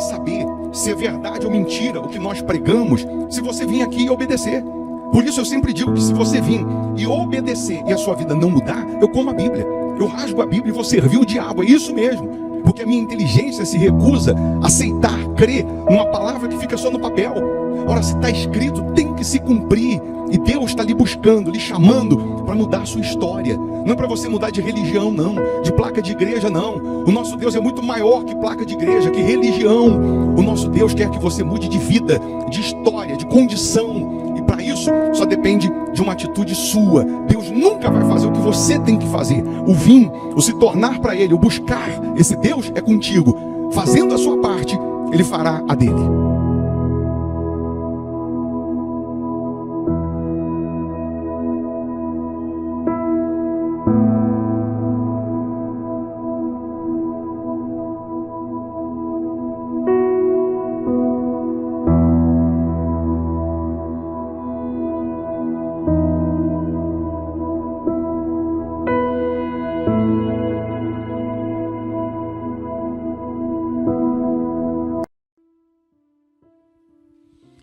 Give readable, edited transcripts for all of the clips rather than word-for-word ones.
saber se é verdade ou mentira o que nós pregamos se você vir aqui e obedecer. Por isso eu sempre digo que se você vir e obedecer e a sua vida não mudar, eu como a Bíblia, eu rasgo a Bíblia e vou servir o diabo, é isso mesmo. Porque a minha inteligência se recusa a aceitar, crer numa palavra que fica só no papel. Ora, se está escrito, tem que se cumprir. E Deus está lhe buscando, lhe chamando para mudar a sua história. Não é para você mudar de religião, não. De placa de igreja, não. O nosso Deus é muito maior que placa de igreja, que religião. O nosso Deus quer que você mude de vida, de história, de condição. E para isso, só depende de uma atitude sua. Deus nunca vai fazer o que você tem que fazer. O vir, o se tornar para Ele, o buscar esse Deus é contigo. Fazendo a sua parte, Ele fará a dele.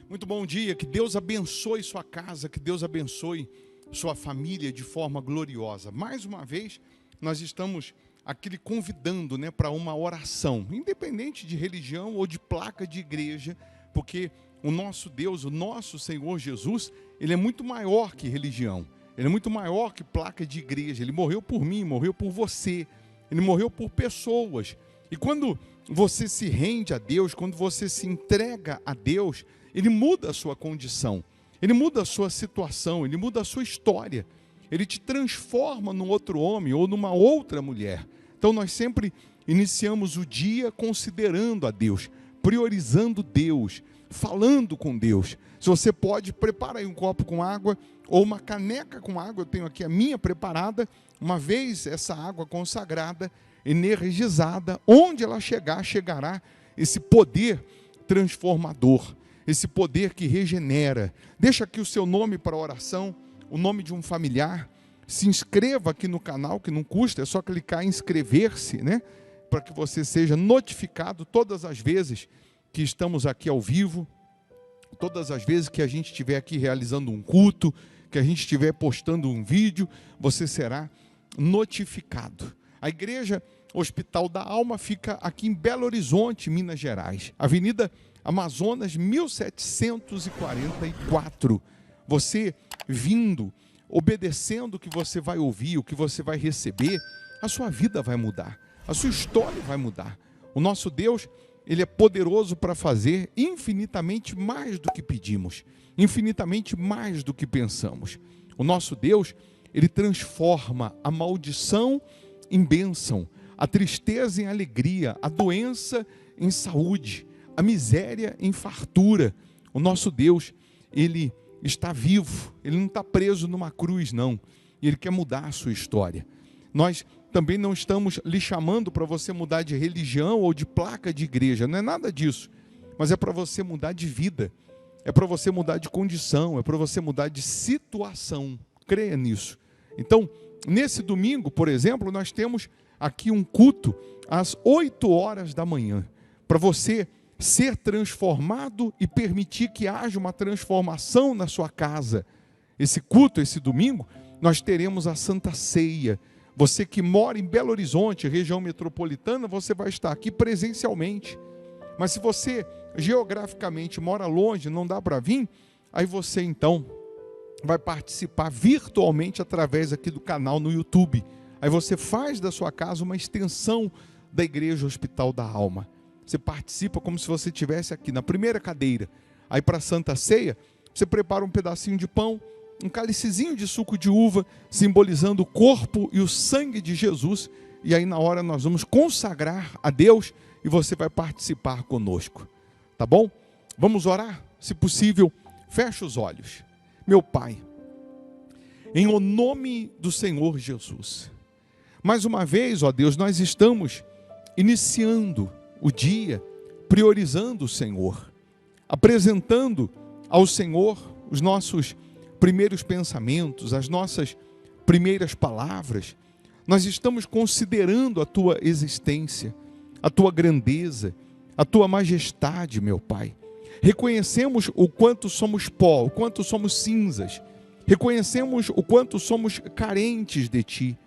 Muito bom dia, que Deus abençoe sua casa, que Deus abençoe sua família de forma gloriosa. Mais uma vez, nós estamos aqui lhe convidando, para uma oração, independente de religião ou de placa de igreja, porque o nosso Deus, o nosso Senhor Jesus, Ele é muito maior que religião, Ele é muito maior que placa de igreja. Ele morreu por mim, morreu por você, Ele morreu por pessoas. E quando você se rende a Deus, quando você se entrega a Deus, Ele muda a sua condição, Ele muda a sua situação, Ele muda a sua história. Ele te transforma num outro homem ou numa outra mulher. Então nós sempre iniciamos o dia considerando a Deus, priorizando Deus, falando com Deus. Se você pode, prepara aí um copo com água ou uma caneca com água. Eu tenho aqui a minha preparada. Uma vez essa água consagrada, energizada, onde ela chegar, chegará esse poder transformador, esse poder que regenera. Deixa aqui o seu nome para a oração, o nome de um familiar. Se inscreva aqui no canal, que não custa, é só clicar em inscrever-se, para que você seja notificado todas as vezes que estamos aqui ao vivo, todas as vezes que a gente estiver aqui realizando um culto, que a gente estiver postando um vídeo, você será notificado. A Igreja Hospital da Alma fica aqui em Belo Horizonte, Minas Gerais, Avenida Amazonas 1744. Você vindo, obedecendo o que você vai ouvir, o que você vai receber, a sua vida vai mudar, a sua história vai mudar. O nosso Deus, Ele é poderoso para fazer infinitamente mais do que pedimos, infinitamente mais do que pensamos. O nosso Deus, Ele transforma a maldição em bênção, a tristeza em alegria, a doença em saúde, a miséria em fartura. O nosso Deus, Ele está vivo, Ele não está preso numa cruz, não. E Ele quer mudar a sua história. Nós também não estamos lhe chamando para você mudar de religião ou de placa de igreja, não é nada disso. Mas é para você mudar de vida, é para você mudar de condição, é para você mudar de situação. Creia nisso. Então, nesse domingo, por exemplo, nós temos aqui um culto às 8 horas da manhã, para você ser transformado e permitir que haja uma transformação na sua casa. Esse culto, esse domingo, nós teremos a Santa Ceia. Você que mora em Belo Horizonte, região metropolitana, você vai estar aqui presencialmente. Mas se você geograficamente mora longe, não dá para vir, aí você então vai participar virtualmente através aqui do canal no YouTube. Aí você faz da sua casa uma extensão da Igreja Hospital da Alma. Você participa como se você estivesse aqui na primeira cadeira. Aí para a Santa Ceia, você prepara um pedacinho de pão, um cálicezinho de suco de uva, simbolizando o corpo e o sangue de Jesus. E aí na hora nós vamos consagrar a Deus e você vai participar conosco. Tá bom? Vamos orar? Se possível, feche os olhos. Meu Pai, em o nome do Senhor Jesus, mais uma vez, ó Deus, nós estamos iniciando o dia, priorizando o Senhor, apresentando ao Senhor os nossos primeiros pensamentos, as nossas primeiras palavras. Nós estamos considerando a Tua existência, a Tua grandeza, a tua majestade, meu Pai. Reconhecemos o quanto somos pó, o quanto somos cinzas. Reconhecemos o quanto somos carentes de Ti.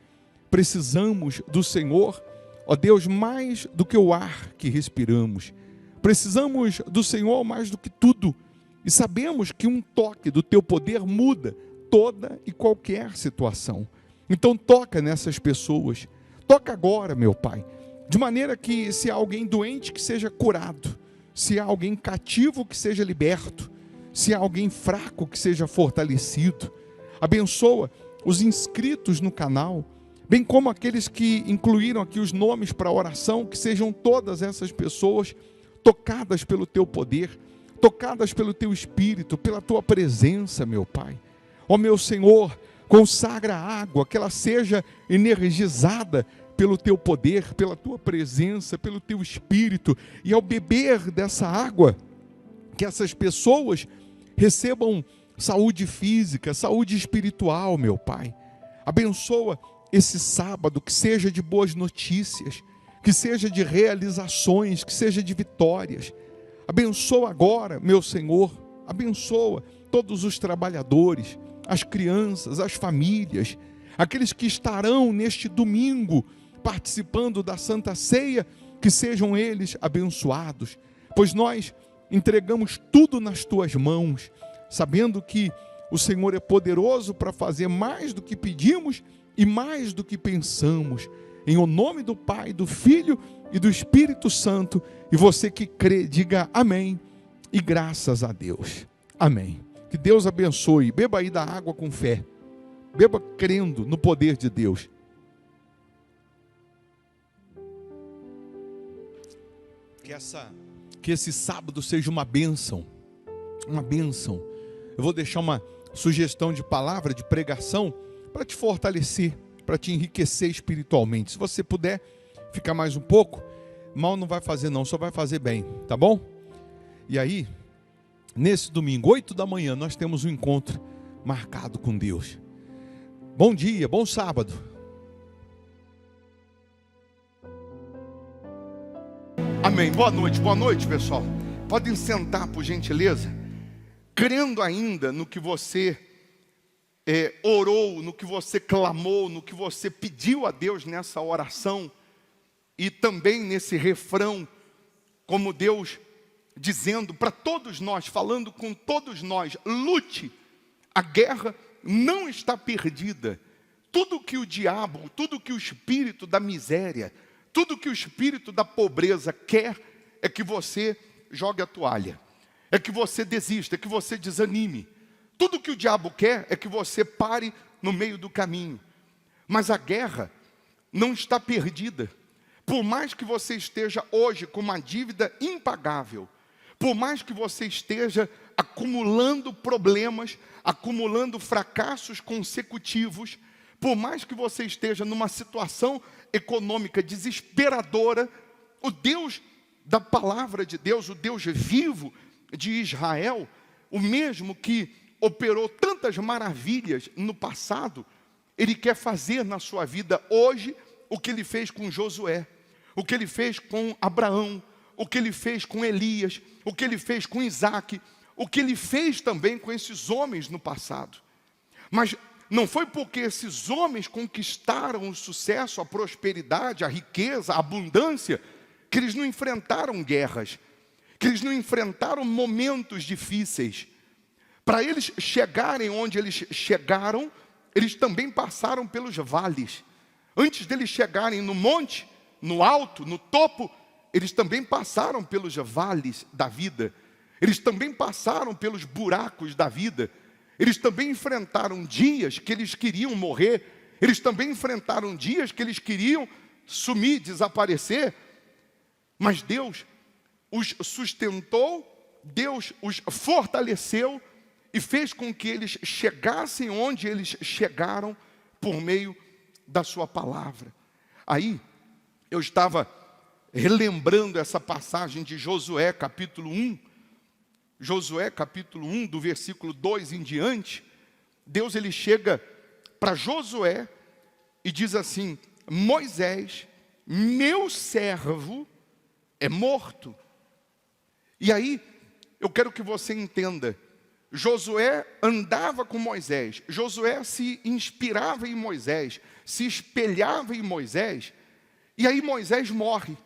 Precisamos do Senhor, ó Deus, mais do que o ar que respiramos. Precisamos do Senhor mais do que tudo. E sabemos que um toque do Teu poder muda toda e qualquer situação. Então toca nessas pessoas. Toca agora, meu Pai. De maneira que se há alguém doente, que seja curado. Se há alguém cativo, que seja liberto. Se há alguém fraco, que seja fortalecido. Abençoa os inscritos no canal, bem como aqueles que incluíram aqui os nomes para a oração, que sejam todas essas pessoas tocadas pelo Teu poder, tocadas pelo Teu Espírito, pela Tua presença, meu Pai. Ó meu Senhor, consagra a água, que ela seja energizada pelo Teu poder, pela Tua presença, pelo Teu Espírito, e ao beber dessa água, que essas pessoas recebam saúde física, saúde espiritual, meu Pai. Abençoa esse sábado, que seja de boas notícias, que seja de realizações, que seja de vitórias. Abençoa agora, meu Senhor, abençoa todos os trabalhadores, as crianças, as famílias, aqueles que estarão neste domingo participando da Santa Ceia, que sejam eles abençoados, pois nós entregamos tudo nas Tuas mãos, sabendo que o Senhor é poderoso para fazer mais do que pedimos e mais do que pensamos. Em o nome do Pai, do Filho e do Espírito Santo. E você que crê, diga amém e graças a Deus. Amém. Que Deus abençoe. Beba aí da água com fé. Beba crendo no poder de Deus. Que esse sábado seja uma bênção. Uma bênção. Eu vou deixar uma sugestão de palavra, de pregação, para te fortalecer, para te enriquecer espiritualmente. Se você puder ficar mais um pouco, mal não vai fazer não, só vai fazer bem, tá bom? E aí, nesse domingo, 8 da manhã, nós temos um encontro marcado com Deus. Bom dia, bom sábado. Amém. Boa noite, pessoal. Podem sentar, por gentileza. Crendo ainda no que você orou, no que você clamou, no que você pediu a Deus nessa oração, e também nesse refrão, como Deus dizendo para todos nós, falando com todos nós: lute, a guerra não está perdida. Tudo que o diabo, tudo que o espírito da miséria, tudo que o espírito da pobreza quer é que você jogue a toalha, é que você desista, é que você desanime. Tudo que o diabo quer é que você pare no meio do caminho. Mas a guerra não está perdida. Por mais que você esteja hoje com uma dívida impagável, por mais que você esteja acumulando problemas, acumulando fracassos consecutivos, por mais que você esteja numa situação econômica desesperadora, o Deus da palavra de Deus, o Deus vivo de Israel, o mesmo que operou tantas maravilhas no passado, Ele quer fazer na sua vida hoje o que Ele fez com Josué, o que Ele fez com Abraão, o que Ele fez com Elias, o que Ele fez com Isaac, o que Ele fez também com esses homens no passado. Mas não foi porque esses homens conquistaram o sucesso, a prosperidade, a riqueza, a abundância, que eles não enfrentaram guerras, que eles não enfrentaram momentos difíceis. Para eles chegarem onde eles chegaram, eles também passaram pelos vales. Antes deles chegarem no monte, no alto, no topo, eles também passaram pelos vales da vida. Eles também passaram pelos buracos da vida. Eles também enfrentaram dias que eles queriam morrer. Eles também enfrentaram dias que eles queriam sumir, desaparecer. Mas Deus os sustentou, Deus os fortaleceu e fez com que eles chegassem onde eles chegaram por meio da sua palavra. Aí, eu estava relembrando essa passagem de Josué, capítulo 1. Josué, capítulo 1, do versículo 2 em diante. Deus, ele chega para Josué e diz assim: Moisés, meu servo, é morto. E aí, eu quero que você entenda, Josué andava com Moisés, Josué se inspirava em Moisés, se espelhava em Moisés, e aí Moisés morre.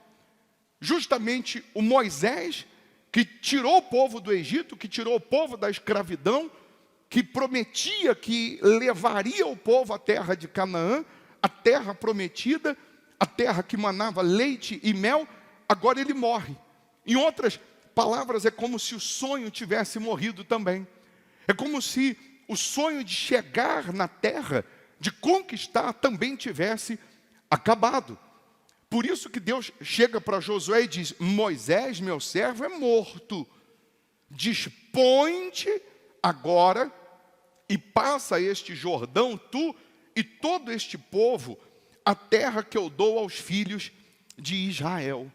Justamente o Moisés que tirou o povo do Egito, que tirou o povo da escravidão, que prometia que levaria o povo à terra de Canaã, a terra prometida, a terra que manava leite e mel, agora ele morre. Em outras palavras, é como se o sonho tivesse morrido também. É como se o sonho de chegar na terra, de conquistar, também tivesse acabado. Por isso que Deus chega para Josué e diz: Moisés, meu servo, é morto. Dispõe-te agora e passa este Jordão, tu e todo este povo, a terra que eu dou aos filhos de Israel.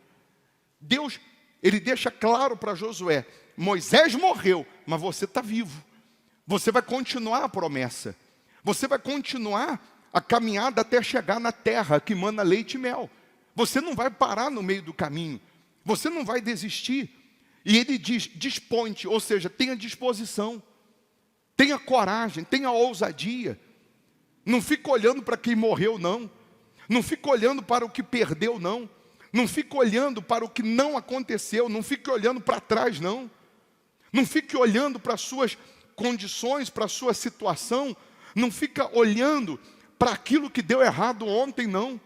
Deus, ele deixa claro para Josué: Moisés morreu, mas você está vivo. Você vai continuar a promessa. Você vai continuar a caminhada até chegar na terra que mana leite e mel. Você não vai parar no meio do caminho. Você não vai desistir. E ele diz: dispõe-te, ou seja, tenha disposição. Tenha coragem, tenha ousadia. Não fica olhando para quem morreu, não. Não fica olhando para o que perdeu, não. Não fica olhando para o que não aconteceu. Não fique olhando para trás, não. Não fique olhando para as suas condições, para a sua situação. Não fica olhando para aquilo que deu errado ontem, não.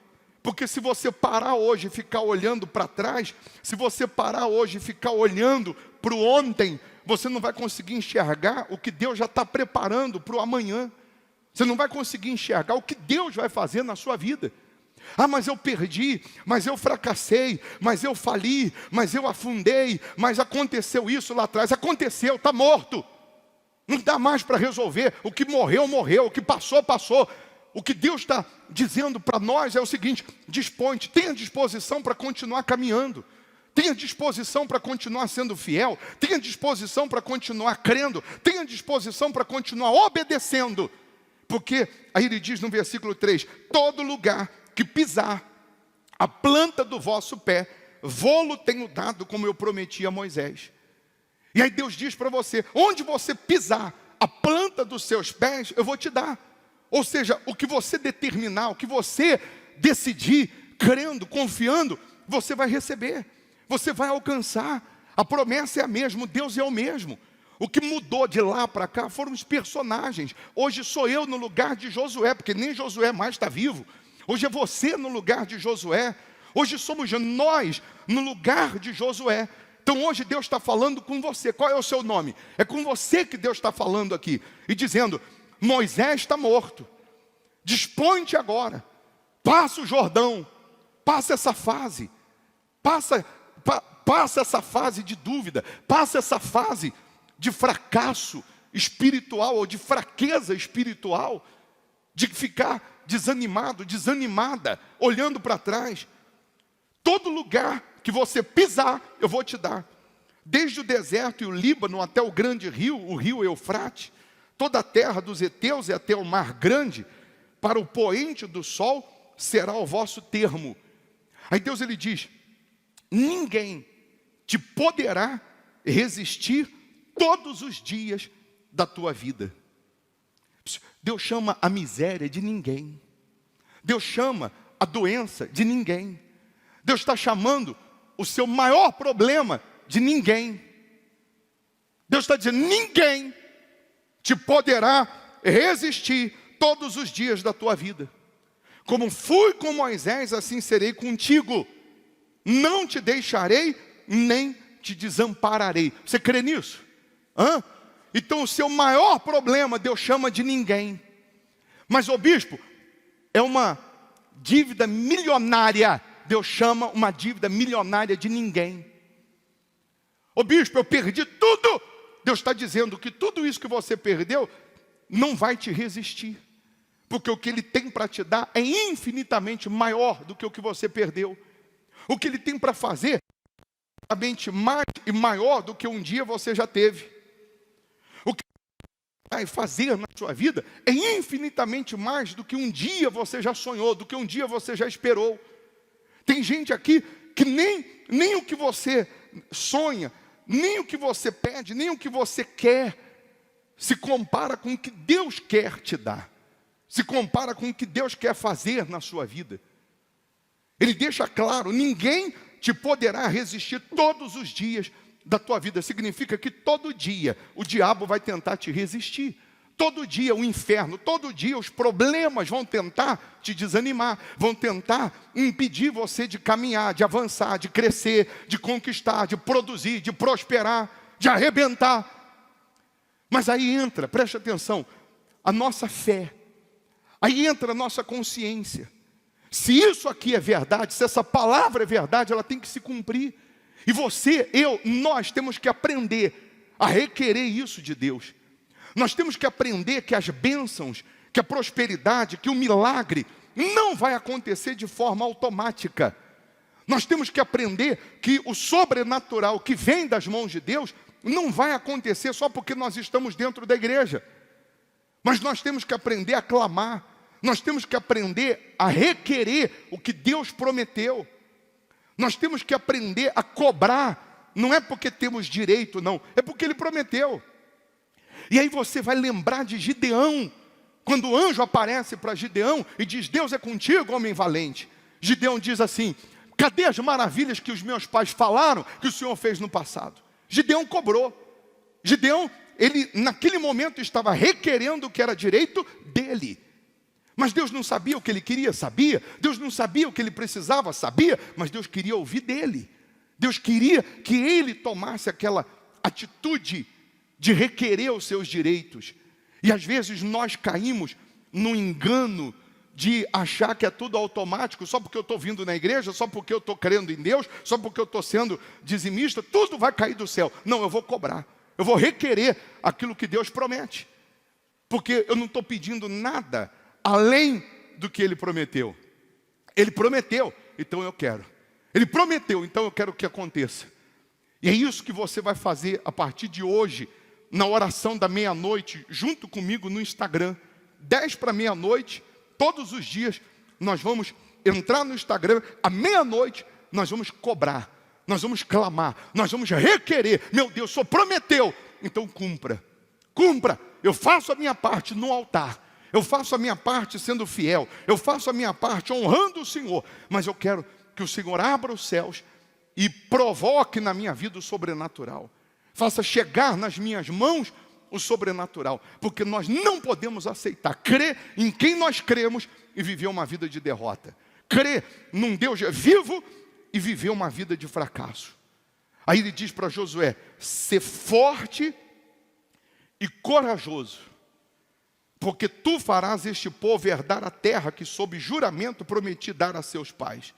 Porque se você parar hoje e ficar olhando para trás, se você parar hoje e ficar olhando para o ontem, você não vai conseguir enxergar o que Deus já está preparando para o amanhã. Você não vai conseguir enxergar o que Deus vai fazer na sua vida. Ah, mas eu perdi, mas eu fracassei, mas eu fali, mas eu afundei, mas aconteceu isso lá atrás. Aconteceu, está morto. Não dá mais para resolver. O que morreu, morreu. O que passou, passou. O que Deus está dizendo para nós é o seguinte: dispõe-te, tenha disposição para continuar caminhando. Tenha disposição para continuar sendo fiel. Tenha disposição para continuar crendo. Tenha disposição para continuar obedecendo. Porque, aí ele diz no versículo 3, todo lugar que pisar a planta do vosso pé, vô-lo tenho dado como eu prometi a Moisés. E aí Deus diz para você: onde você pisar a planta dos seus pés, eu vou te dar. Ou seja, o que você determinar, o que você decidir, crendo, confiando, você vai receber, você vai alcançar. A promessa é a mesma, Deus é o mesmo. O que mudou de lá para cá foram os personagens. Hoje sou eu no lugar de Josué, porque nem Josué mais está vivo. Hoje é você no lugar de Josué. Hoje somos nós no lugar de Josué. Então hoje Deus está falando com você. Qual é o seu nome? É com você que Deus está falando aqui. E dizendo: Moisés está morto. Dispõe-te agora. Passa o Jordão. Passa essa fase. Passa essa fase de dúvida. Passa essa fase de fracasso espiritual ou de fraqueza espiritual. De ficar desanimado, desanimada, olhando para trás. Todo lugar que você pisar, eu vou te dar. Desde o deserto e o Líbano até o grande rio, o rio Eufrate, toda a terra dos heteus e até o mar grande, para o poente do sol será o vosso termo. Aí Deus ele diz: ninguém te poderá resistir todos os dias da tua vida. Deus chama a miséria de ninguém. Deus chama a doença de ninguém. Deus está chamando o seu maior problema de ninguém. Deus está dizendo: ninguém te poderá resistir todos os dias da tua vida. Como fui com Moisés, assim serei contigo. Não te deixarei, nem te desampararei. Você crê nisso? Hã? Então o seu maior problema Deus chama de ninguém. Mas o bispo, é uma dívida milionária. Deus chama uma dívida milionária de ninguém. Ô bispo, eu perdi tudo. Deus está dizendo que tudo isso que você perdeu não vai te resistir. Porque o que Ele tem para te dar é infinitamente maior do que o que você perdeu. O que Ele tem para fazer é infinitamente mais e maior do que um dia você já teve. O que Ele vai fazer na sua vida é infinitamente mais do que um dia você já sonhou, do que um dia você já esperou. Tem gente aqui que nem o que você sonha, nem o que você pede, nem o que você quer se compara com o que Deus quer te dar. Se compara com o que Deus quer fazer na sua vida. Ele deixa claro, ninguém te poderá resistir todos os dias da tua vida. Significa que todo dia o diabo vai tentar te resistir. Todo dia o inferno, todo dia os problemas vão tentar te desanimar, vão tentar impedir você de caminhar, de avançar, de crescer, de conquistar, de produzir, de prosperar, de arrebentar. Mas aí entra, preste atenção, a nossa fé. Aí entra a nossa consciência. Se isso aqui é verdade, se essa palavra é verdade, ela tem que se cumprir. E você, eu, nós temos que aprender a requerer isso de Deus. Nós temos que aprender que as bênçãos, que a prosperidade, que o milagre não vai acontecer de forma automática. Nós temos que aprender que o sobrenatural que vem das mãos de Deus não vai acontecer só porque nós estamos dentro da igreja. Mas nós temos que aprender a clamar. Nós temos que aprender a requerer o que Deus prometeu. Nós temos que aprender a cobrar. Não é porque temos direito, não. É porque Ele prometeu. E aí você vai lembrar de Gideão. Quando o anjo aparece para Gideão e diz, Deus é contigo, homem valente. Gideão diz assim, cadê as maravilhas que os meus pais falaram que o Senhor fez no passado? Gideão cobrou. Gideão, ele naquele momento estava requerendo o que era direito dele. Mas Deus não sabia o que ele queria, sabia. Deus não sabia o que ele precisava, sabia. Mas Deus queria ouvir dele. Deus queria que ele tomasse aquela atitude de requerer os seus direitos. E às vezes nós caímos no engano de achar que é tudo automático, só porque eu estou vindo na igreja, só porque eu estou crendo em Deus, só porque eu estou sendo dizimista, tudo vai cair do céu. Não, eu vou cobrar. Eu vou requerer aquilo que Deus promete. Porque eu não estou pedindo nada além do que Ele prometeu. Ele prometeu, então eu quero. Ele prometeu, então eu quero que aconteça. E é isso que você vai fazer a partir de hoje, na oração da meia-noite, junto comigo no Instagram. 10 para meia-noite, todos os dias, nós vamos entrar no Instagram, à meia-noite, nós vamos cobrar, nós vamos clamar, nós vamos requerer. Meu Deus, o Senhor prometeu, então cumpra. Cumpra, eu faço a minha parte no altar. Eu faço a minha parte sendo fiel. Eu faço a minha parte honrando o Senhor. Mas eu quero que o Senhor abra os céus e provoque na minha vida o sobrenatural. Faça chegar nas minhas mãos o sobrenatural. Porque nós não podemos aceitar crer em quem nós cremos e viver uma vida de derrota. Crer num Deus vivo e viver uma vida de fracasso. Aí ele diz para Josué, ser forte e corajoso, porque tu farás este povo herdar a terra que sob juramento prometi dar a seus pais.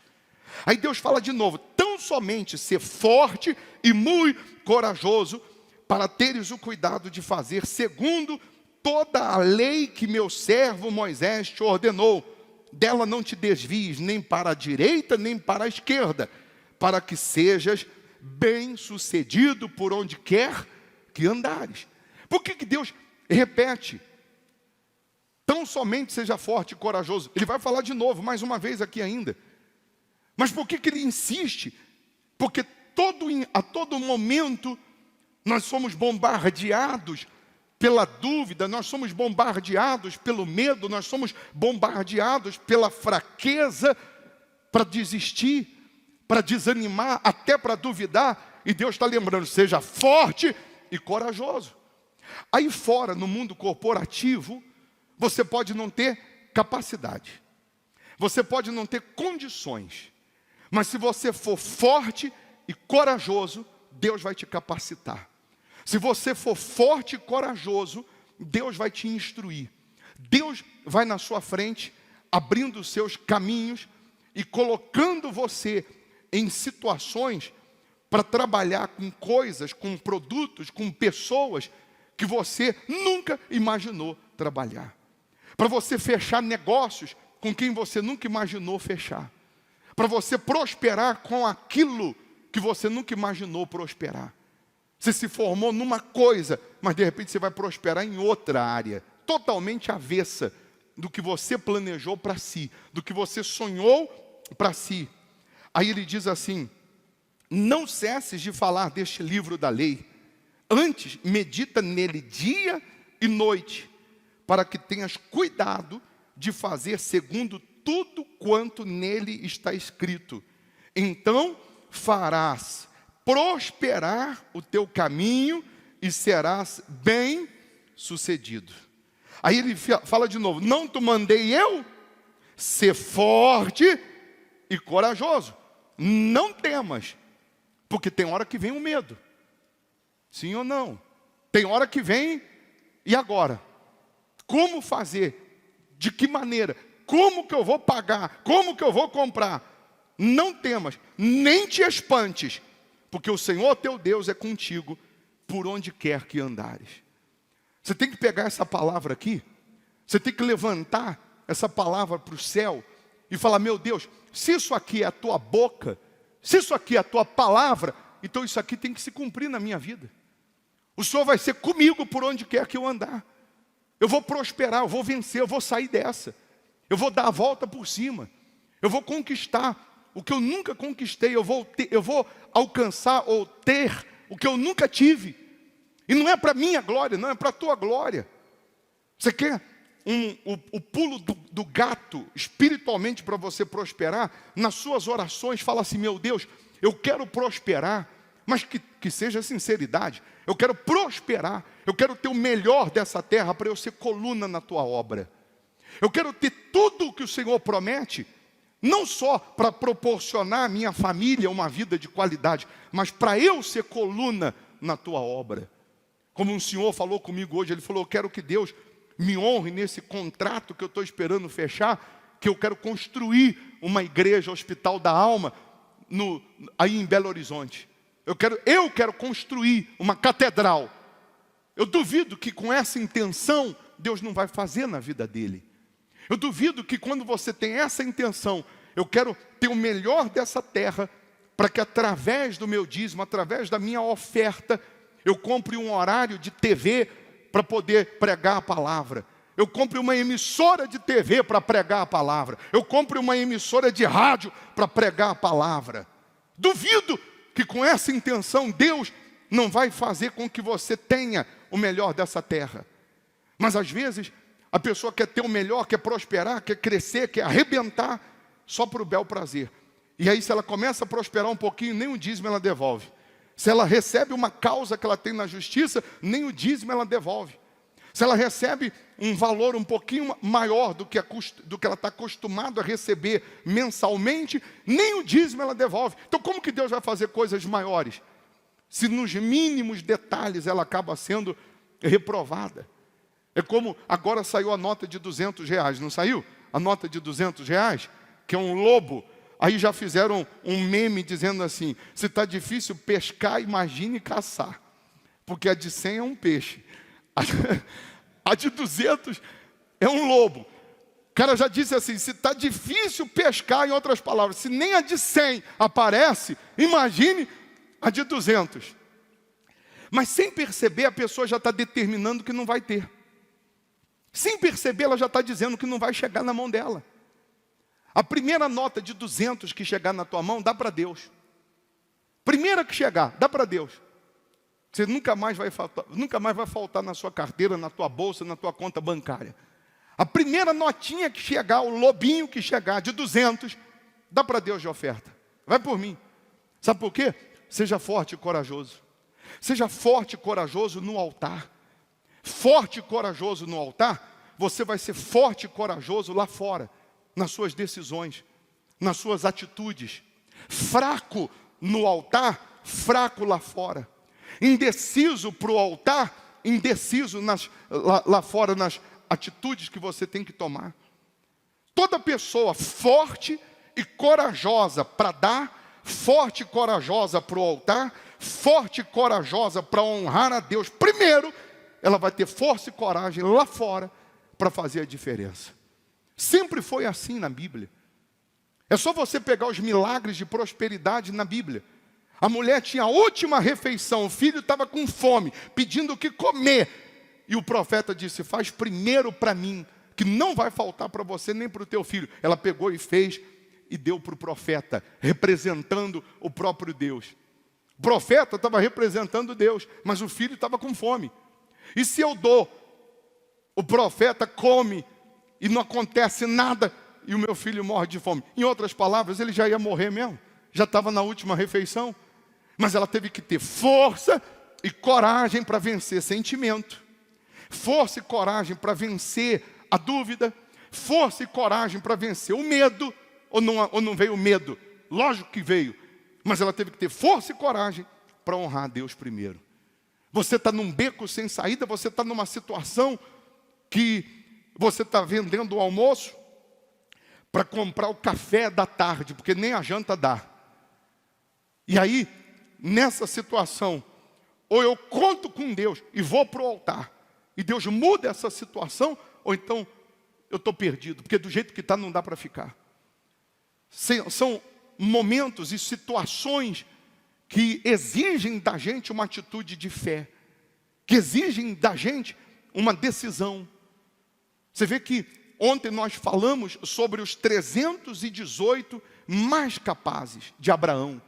Aí Deus fala de novo, tão somente ser forte e muito corajoso, para teres o cuidado de fazer segundo toda a lei que meu servo Moisés te ordenou. Dela não te desvies nem para a direita nem para a esquerda, para que sejas bem-sucedido por onde quer que andares. Por que Deus repete? Tão somente seja forte e corajoso. Ele vai falar de novo, mais uma vez aqui ainda. Mas por que ele insiste? Porque a todo momento nós somos bombardeados pela dúvida, nós somos bombardeados pelo medo, nós somos bombardeados pela fraqueza para desistir, para desanimar, até para duvidar. E Deus está lembrando, seja forte e corajoso. Aí fora, no mundo corporativo, você pode não ter capacidade, você pode não ter condições, mas se você for forte e corajoso, Deus vai te capacitar. Se você for forte e corajoso, Deus vai te instruir. Deus vai na sua frente, abrindo os seus caminhos e colocando você em situações para trabalhar com coisas, com produtos, com pessoas que você nunca imaginou trabalhar. Para você fechar negócios com quem você nunca imaginou fechar. Para você prosperar com aquilo que você nunca imaginou prosperar. Você se formou numa coisa, mas de repente você vai prosperar em outra área, totalmente avessa do que você planejou para si, do que você sonhou para si. Aí ele diz assim, não cesses de falar deste livro da lei. Antes, medita nele dia e noite, para que tenhas cuidado de fazer segundo tudo quanto nele está escrito. Então farás prosperar o teu caminho e serás bem sucedido. Aí ele fala de novo: não te mandei eu? Ser forte e corajoso. Não temas, porque tem hora que vem o medo. Sim ou não? Tem hora que vem, e agora? Como fazer? De que maneira? Como que eu vou pagar? Como que eu vou comprar? Não temas, nem te espantes, porque o Senhor teu Deus é contigo por onde quer que andares. Você tem que pegar essa palavra aqui, você tem que levantar essa palavra para o céu e falar: meu Deus, se isso aqui é a tua boca, se isso aqui é a tua palavra, então isso aqui tem que se cumprir na minha vida. O Senhor vai ser comigo por onde quer que eu andar. Eu vou prosperar, eu vou vencer, eu vou sair dessa. Eu vou dar a volta por cima. Eu vou conquistar o que eu nunca conquistei. Eu vou alcançar ou ter o que eu nunca tive. E não é para minha glória, não, é para a tua glória. Você quer o pulo do gato espiritualmente para você prosperar? Nas suas orações fala assim: meu Deus, eu quero prosperar, mas que seja sinceridade. Eu quero prosperar, eu quero ter o melhor dessa terra para eu ser coluna na tua obra. Eu quero ter tudo o que o Senhor promete, não só para proporcionar à minha família uma vida de qualidade, mas para eu ser coluna na tua obra. Como um senhor falou comigo hoje, ele falou: eu quero que Deus me honre nesse contrato que eu estou esperando fechar, que eu quero construir uma igreja, hospital da alma, aí em Belo Horizonte. Eu quero construir uma catedral. Eu duvido que com essa intenção Deus não vai fazer na vida dele. Eu duvido que quando você tem essa intenção, eu quero ter o melhor dessa terra, para que através do meu dízimo, através da minha oferta, eu compre um horário de TV para poder pregar a palavra. Eu compre uma emissora de TV para pregar a palavra. Eu compre uma emissora de rádio para pregar a palavra. Duvido que com essa intenção Deus não vai fazer com que você tenha o melhor dessa terra. Mas às vezes a pessoa quer ter o melhor, quer prosperar, quer crescer, quer arrebentar, só por bel prazer. E aí, se ela começa a prosperar um pouquinho, nem o dízimo ela devolve. Se ela recebe uma causa que ela tem na justiça, nem o dízimo ela devolve. Se ela recebe um valor um pouquinho maior do que ela está acostumado a receber mensalmente, nem o dízimo ela devolve. Então como que Deus vai fazer coisas maiores? Se nos mínimos detalhes ela acaba sendo reprovada. É como agora saiu a nota de R$200, não saiu? A nota de R$200, que é um lobo. Aí já fizeram um meme dizendo assim: se está difícil pescar, imagine caçar. Porque a de 100 é um peixe. A de 200 é um lobo. O cara já disse assim: se está difícil pescar, em outras palavras, se nem a de 100 aparece, imagine a de 200. Mas sem perceber, a pessoa já está determinando que não vai ter. Sem perceber, ela já está dizendo que não vai chegar na mão dela. A primeira nota de 200 que chegar na tua mão, dá para Deus. Primeira que chegar, dá para Deus. Você nunca mais vai faltar na sua carteira, na tua bolsa, na tua conta bancária. A primeira notinha que chegar, o lobinho que chegar de 200, dá para Deus de oferta. Vai por mim. Sabe por quê? Seja forte e corajoso. Seja forte e corajoso no altar. Forte e corajoso no altar, você vai ser forte e corajoso lá fora, nas suas decisões, nas suas atitudes. Fraco no altar, fraco lá fora. Indeciso para o altar, indeciso lá fora nas atitudes que você tem que tomar. Toda pessoa forte e corajosa para dar, forte e corajosa para o altar, forte e corajosa para honrar a Deus, primeiro, ela vai ter força e coragem lá fora para fazer a diferença. Sempre foi assim na Bíblia. É só você pegar os milagres de prosperidade na Bíblia. A mulher tinha a última refeição, o filho estava com fome, pedindo o que comer. E o profeta disse: faz primeiro para mim, que não vai faltar para você nem para o teu filho. Ela pegou e fez, e deu para o profeta, representando o próprio Deus. O profeta estava representando Deus, mas o filho estava com fome. E se eu dou, o profeta come e não acontece nada, e o meu filho morre de fome. Em outras palavras, ele já ia morrer mesmo, já estava na última refeição. Mas ela teve que ter força e coragem para vencer sentimento, força e coragem para vencer a dúvida, força e coragem para vencer o medo. Ou não veio o medo? Lógico que veio, mas ela teve que ter força e coragem para honrar a Deus primeiro. Você está num beco sem saída, você está numa situação que você está vendendo o almoço para comprar o café da tarde, porque nem a janta dá. E aí, nessa situação, ou eu conto com Deus e vou para o altar, e Deus muda essa situação, ou então eu estou perdido, porque do jeito que está não dá para ficar. São momentos e situações que exigem da gente uma atitude de fé, que exigem da gente uma decisão. Você vê que ontem nós falamos sobre os 318 mais capazes de Abraão.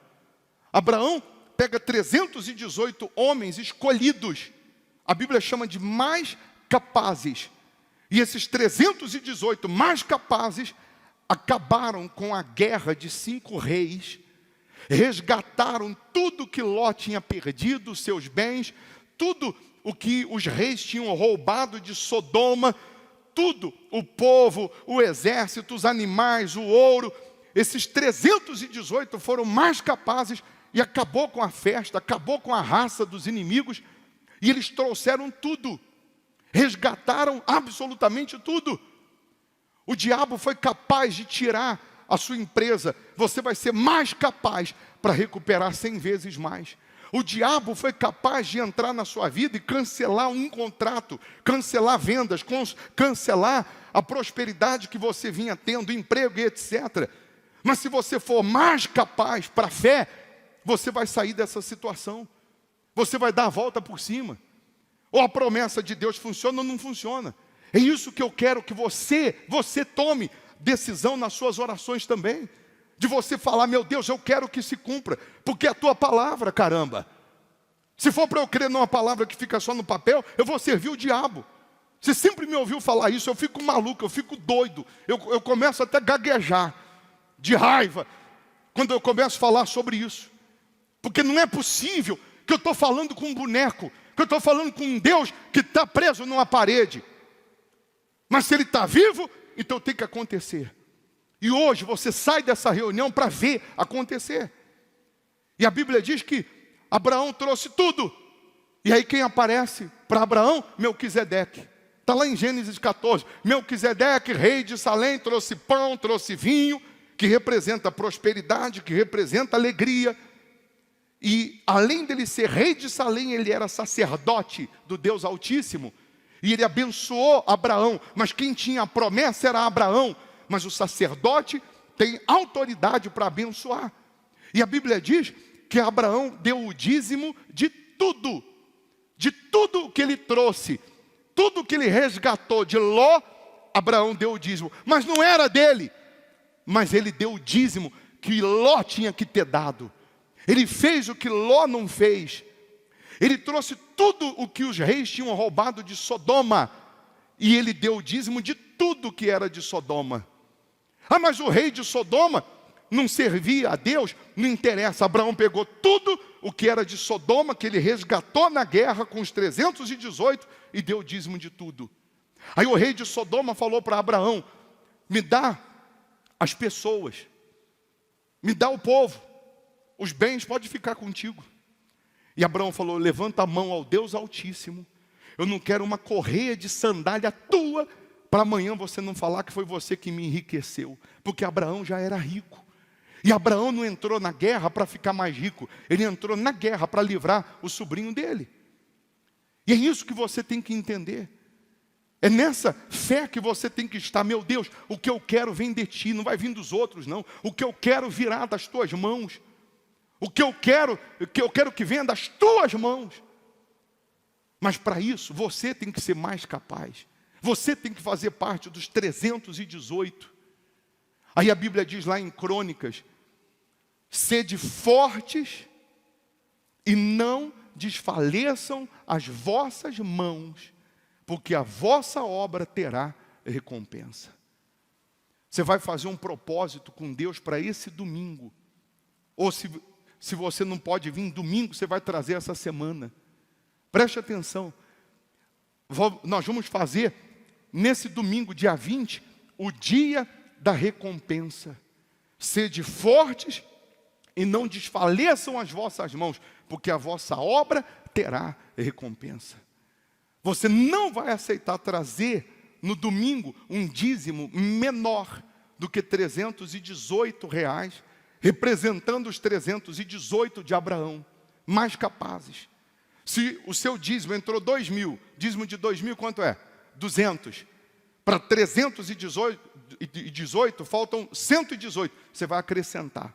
Abraão pega 318 homens escolhidos, a Bíblia chama de mais capazes, e esses 318 mais capazes acabaram com a guerra de 5 reis, resgataram tudo que Ló tinha perdido, seus bens, tudo o que os reis tinham roubado de Sodoma, tudo, o povo, o exército, os animais, o ouro. Esses 318 foram mais capazes e acabou com a festa, acabou com a raça dos inimigos, e eles trouxeram tudo, resgataram absolutamente tudo. O diabo foi capaz de tirar a sua empresa, você vai ser mais capaz para recuperar 100 vezes mais. O diabo foi capaz de entrar na sua vida e cancelar um contrato, cancelar vendas, cancelar a prosperidade que você vinha tendo, emprego e etc. Mas se você for mais capaz para a fé, você vai sair dessa situação. Você vai dar a volta por cima. Ou a promessa de Deus funciona ou não funciona. É isso que eu quero que você tome decisão nas suas orações também. De você falar, meu Deus, eu quero que se cumpra, porque é a tua palavra, caramba. Se for para eu crer numa palavra que fica só no papel, eu vou servir o diabo. Você sempre me ouviu falar isso, eu fico maluco, eu fico doido. Eu começo até a gaguejar, de raiva, quando eu começo a falar sobre isso. Porque não é possível que eu estou falando com um boneco, que eu estou falando com um Deus que está preso numa parede. Mas se ele está vivo, então tem que acontecer. E hoje você sai dessa reunião para ver acontecer. E a Bíblia diz que Abraão trouxe tudo. E aí quem aparece para Abraão? Melquisedeque. Está lá em Gênesis 14. Melquisedeque, rei de Salém, trouxe pão, trouxe vinho, que representa prosperidade, que representa alegria. E além dele ser rei de Salém, ele era sacerdote do Deus Altíssimo. E ele abençoou Abraão, mas quem tinha a promessa era Abraão. Mas o sacerdote tem autoridade para abençoar. E a Bíblia diz que Abraão deu o dízimo de tudo que ele trouxe, tudo que ele resgatou de Ló, Abraão deu o dízimo. Mas não era dele, mas ele deu o dízimo que Ló tinha que ter dado. Ele fez o que Ló não fez. Ele trouxe tudo o que os reis tinham roubado de Sodoma, e ele deu o dízimo de tudo que era de Sodoma. Ah, mas o rei de Sodoma não servia a Deus, não interessa. Abraão pegou tudo o que era de Sodoma, que ele resgatou na guerra com os 318, e deu o dízimo de tudo. Aí o rei de Sodoma falou para Abraão, me dá as pessoas, me dá o povo, os bens pode ficar contigo. E Abraão falou, levanta a mão ao Deus Altíssimo, eu não quero uma correia de sandália tua, para amanhã você não falar que foi você que me enriqueceu. Porque Abraão já era rico. E Abraão não entrou na guerra para ficar mais rico. Ele entrou na guerra para livrar o sobrinho dele. E é isso que você tem que entender. É nessa fé que você tem que estar. Meu Deus, o que eu quero vem de ti, não vai vir dos outros não. O que eu quero virá das tuas mãos. O que eu quero que venha das tuas mãos. Mas para isso, você tem que ser mais capaz. Você tem que fazer parte dos 318. Aí a Bíblia diz lá em Crônicas: sede fortes e não desfaleçam as vossas mãos, porque a vossa obra terá recompensa. Você vai fazer um propósito com Deus para esse domingo. Ou se você não pode vir domingo, você vai trazer essa semana. Preste atenção. Nós vamos fazer nesse domingo, dia 20, o dia da recompensa. Sede fortes e não desfaleçam as vossas mãos, porque a vossa obra terá recompensa. Você não vai aceitar trazer no domingo um dízimo menor do que R$318, representando os 318 de Abraão, mais capazes. Se o seu dízimo entrou 2.000, dízimo de 2.000 quanto é? 200. Para 318 faltam 118, você vai acrescentar.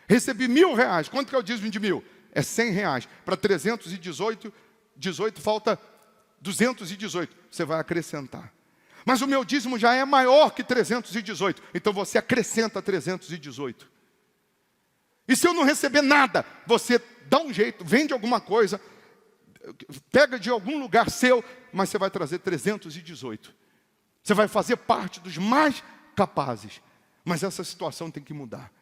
Recebi R$1.000, quanto que é o dízimo de 1.000? É R$100. Para 318 falta 218, você vai acrescentar. Mas o meu dízimo já é maior que 318, então você acrescenta 318. E se eu não receber nada, você dá um jeito, vende alguma coisa, pega de algum lugar seu, mas você vai trazer 318. Você vai fazer parte dos mais capazes. Mas essa situação tem que mudar.